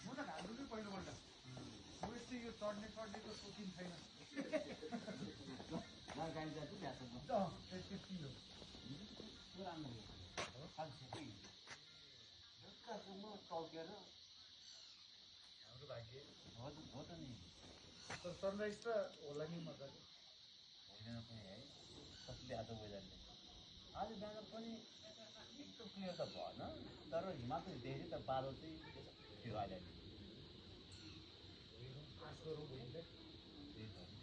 म त घाल्नु नै पहिलोपल्ट म यस्तै यो चढ्नेको सोचिन छैन त्यति हो टल्केर हाम्रो भाग्य हो त नि तर सनराइज त होला नि मजाले होइन पनि है कतिले आज वेदरले आज बिहान पनि एकदम क्लियर त भएन तर हिमाल चाहिँ देखेँ त बादल चाहिँ थियो अहिले पास गरौँ भोलि त्यही त